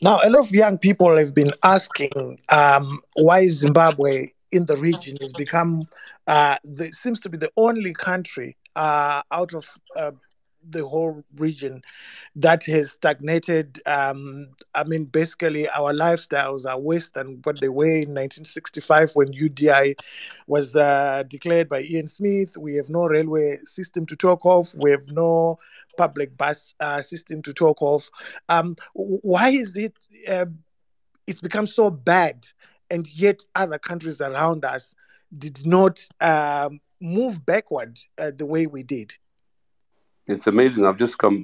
Now, a lot of young people have been asking why Zimbabwe in the region has become, seems to be the only country out of the whole region that has stagnated. I mean, basically, our lifestyles are worse than what they were in 1965 when UDI was declared by Ian Smith. We have no railway system to talk of. We have no public bus system to talk of. Why is it it's become so bad, and yet other countries around us did not move backward the way we did? It's amazing. I just came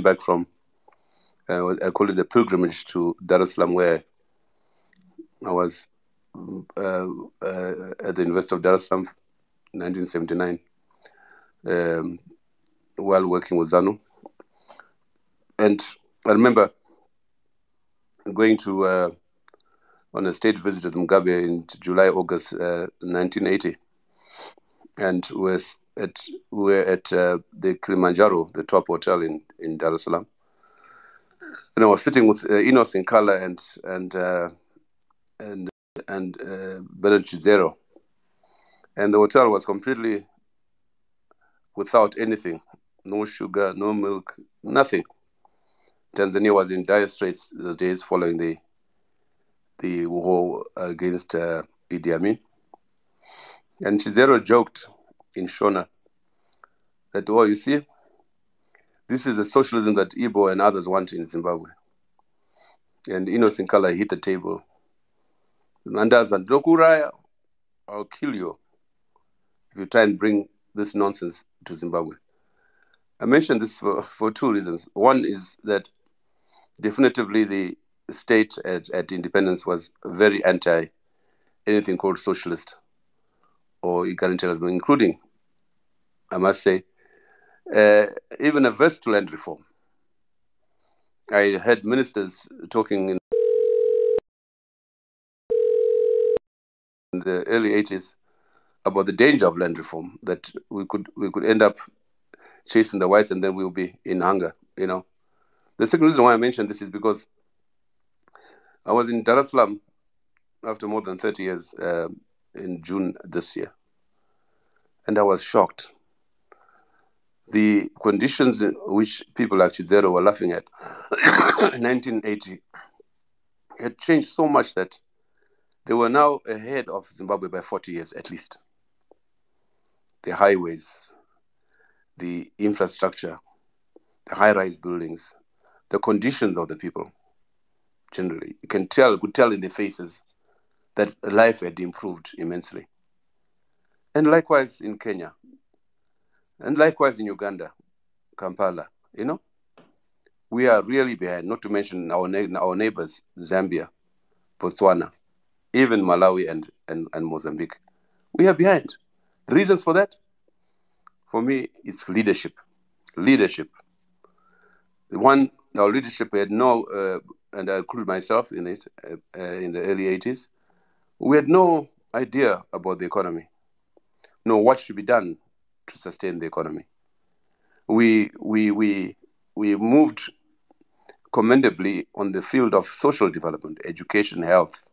back from I call it a pilgrimage to Dar es Salaam, where I was at the University of Dar es Salaam in 1979 while working with ZANU. And I remember going to on a state visit to Mugabe in July, August 1980. And we were at the Kilimanjaro, the top hotel in Dar es Salaam. And I was sitting with Enos Nkala and Bernard Chizero. And the hotel was completely without anything. No sugar, no milk, nothing. Tanzania was in dire straits those days following the war against Idi Amin. And Chizero joked in Shona that, oh, you see, this is the socialism that Igbo and others want in Zimbabwe. And Enos Nkala hit the table. Mandaza, Dokuraya, I'll kill you if you try and bring this nonsense to Zimbabwe. I mention this for two reasons. One is that definitively the state at independence was very anti anything called socialist or egalitarianism, including, I must say, even averse to land reform. I heard ministers talking in the early 80s about the danger of land reform, that we could end up chasing the whites and then we'll be in hunger, you know. The second reason why I mention this is because I was in Dar es Salaam after more than 30 years in June this year, and I was shocked. The conditions in which people like Chizero were laughing at in 1980 had changed so much that they were now ahead of Zimbabwe by 40 years at least. The highways, the infrastructure, the high-rise buildings, the conditions of the people generally. You could tell in their faces that life had improved immensely. And likewise in Kenya, and likewise in Uganda, Kampala, you know. We are really behind, not to mention our neighbors, Zambia, Botswana, even Malawi and Mozambique. We are behind. The reasons for that, for me, it's leadership. Leadership. One, our leadership had no, and I include myself in it, in the early 80s, we had no idea about the economy, no what should be done to sustain the economy. We moved commendably on the field of social development, education, health.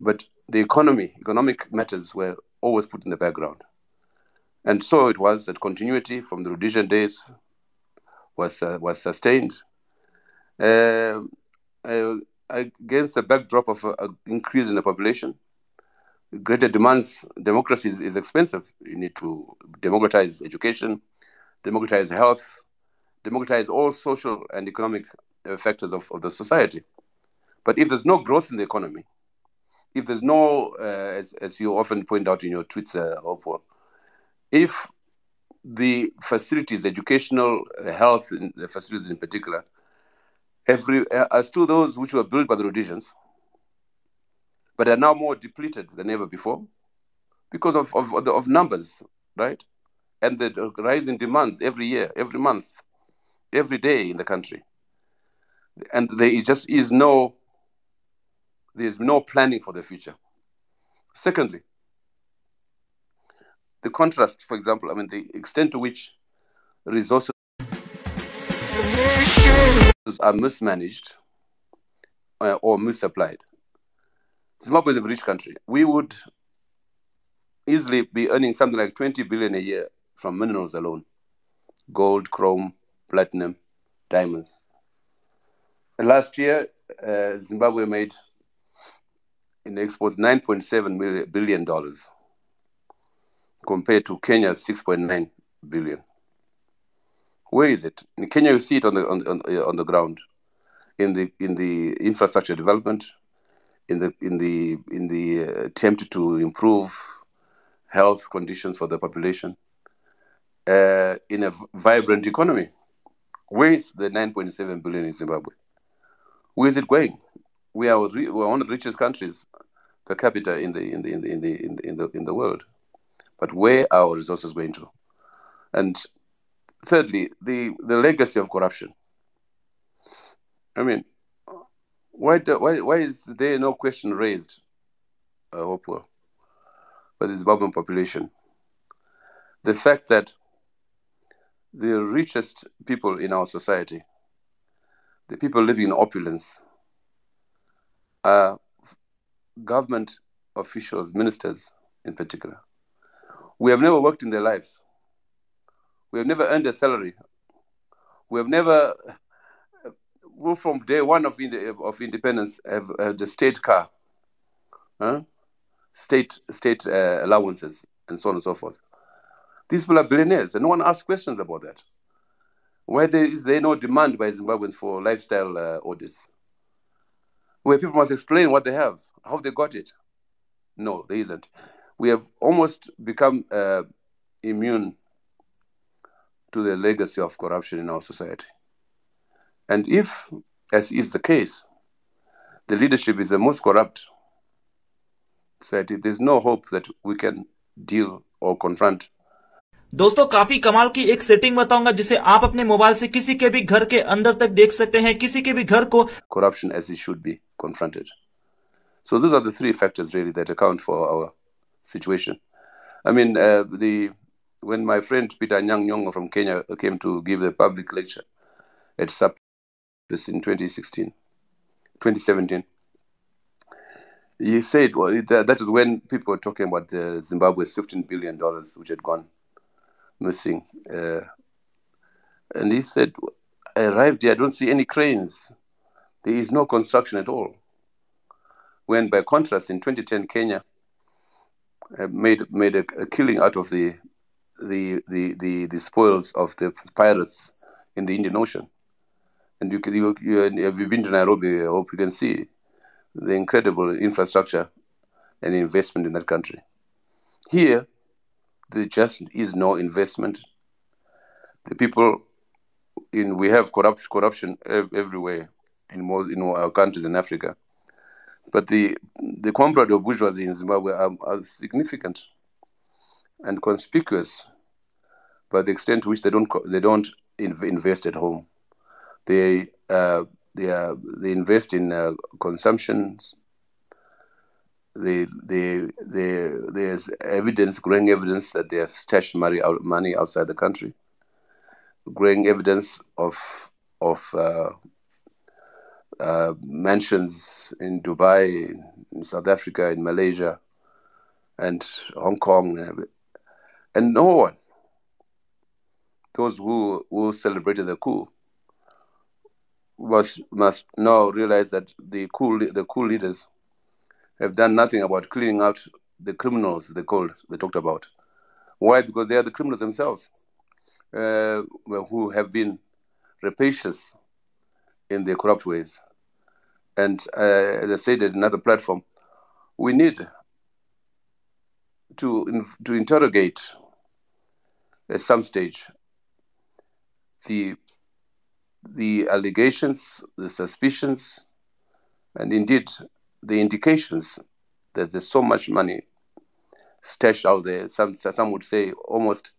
But the economic matters were always put in the background. And so it was that continuity from the Rhodesian days was sustained against the backdrop of an increase in the population. Greater demands. Democracy is expensive. You need to democratize education, democratize health, democratize all social and economic factors of the society. But if there's no growth in the economy, if there's no, as you often point out in your tweets, Opo, if the facilities, educational, health facilities in particular, as to those which were built by the Rhodesians, but are now more depleted than ever before because of numbers, right? And the rising demands every year, every month, every day in the country. And there's no planning for the future. Secondly, the contrast, for example, I mean, the extent to which resources are mismanaged or misapplied. Zimbabwe is a rich country. We would easily be earning something like 20 billion a year from minerals alone: gold, chrome, platinum, diamonds. And last year, Zimbabwe made in exports $9.7 billion compared to Kenya's $6.9 billion. Where is it? In Kenya, you see it on the ground, in the infrastructure development, in the attempt to improve health conditions for the population, in a vibrant economy. Where is the 9.7 billion in Zimbabwe? Where is it going? We are one of the richest countries per capita in the world, but where are our resources going to? And thirdly, the legacy of corruption. I mean, why is there no question raised, Hopewell, by the Zimbabwean population? The fact that the richest people in our society, the people living in opulence, are government officials, ministers in particular. We have never worked in their lives. We have never earned a salary. We have never, from day one of independence, have the state car, state allowances, and so on and so forth. These people are billionaires, and no one asks questions about that. Why is there no demand by Zimbabweans for lifestyle audits? Where people must explain what they have, how they got it. No, there isn't. We have almost become immune to the legacy of corruption in our society. And if, as is the case, the leadership is the most corrupt society, there's no hope that we can deal or confront. दोस्तों काफी कमाल की एक setting बताऊंगा जिसे आप अपने mobile से किसी के भी घर के अंदर तक देख सकते हैं, किसी के भी घर को. Corruption as it should be confronted. So those are the three factors really that account for our situation. I mean, when my friend Peter Anyang' Nyong'o from Kenya came to give a public lecture at SAP in 2017, he said, well, that is when people were talking about Zimbabwe's $15 billion, which had gone missing. And he said, I arrived here, I don't see any cranes. There is no construction at all. When, by contrast, in 2010, Kenya made a killing out of the spoils of the pirates in the Indian Ocean. And if you've been to Nairobi, I hope you can see the incredible infrastructure and investment in that country. Here, there just is no investment. The people we have corruption everywhere in our countries in Africa. But the comprador bourgeoisie in Zimbabwe are significant and conspicuous by the extent to which they don't invest at home. They invest in consumption. There's growing evidence that they have stashed money outside the country. Growing evidence of mansions in Dubai, in South Africa, in Malaysia, and Hong Kong, and no one. Those who celebrated the coup must now realize that the coup leaders have done nothing about cleaning out the criminals they talked about. Why? Because they are the criminals themselves, who have been rapacious in their corrupt ways. And as I said at another platform, we need to interrogate at some stage the allegations, the suspicions, and indeed the indications that there's so much money stashed out there. Some would say almost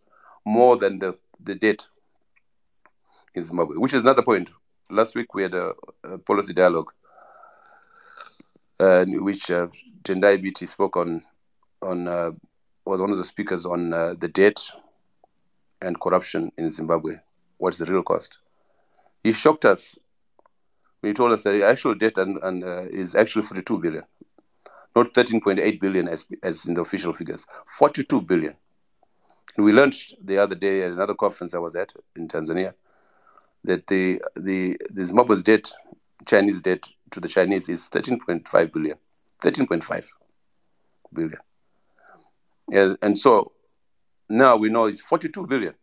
more than the debt in Zimbabwe, which is another point. Last week we had a policy dialogue in which Tendai Biti spoke was one of the speakers on the debt and corruption in Zimbabwe. What's the real cost? He shocked us he told us that the actual debt is actually 42 billion, not 13.8 billion as in the official figures, 42 billion. And we learned the other day at another conference I was at in Tanzania that the Zimbabwe's debt, Chinese debt to the Chinese is 13.5 billion. 13.5 billion. And so now we know it's 42 billion.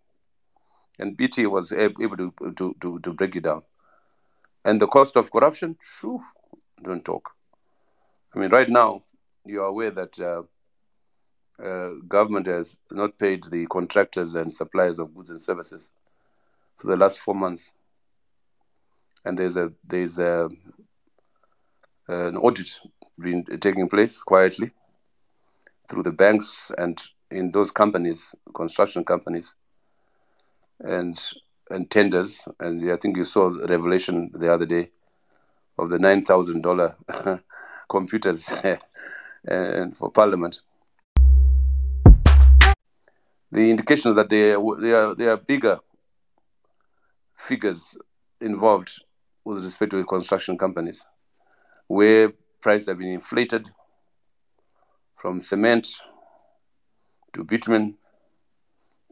And BT was able to break it down. And the cost of corruption, shoo, don't talk. I mean, right now, you are aware that government has not paid the contractors and suppliers of goods and services for the last 4 months. And there's an audit been taking place quietly through the banks and in those companies, construction companies, and tenders. And I think you saw the revelation the other day of the $9,000 computers and for Parliament. The indication that there are bigger figures involved with respect to construction companies, where prices have been inflated from cement to bitumen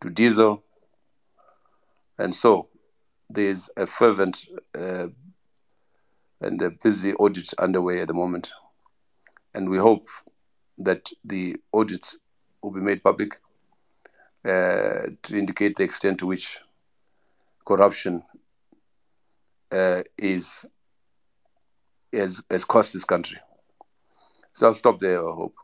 to diesel. And so there's a fervent and a busy audit underway at the moment. And we hope that the audits will be made public to indicate the extent to which corruption has cost this country. So I'll stop there, I hope.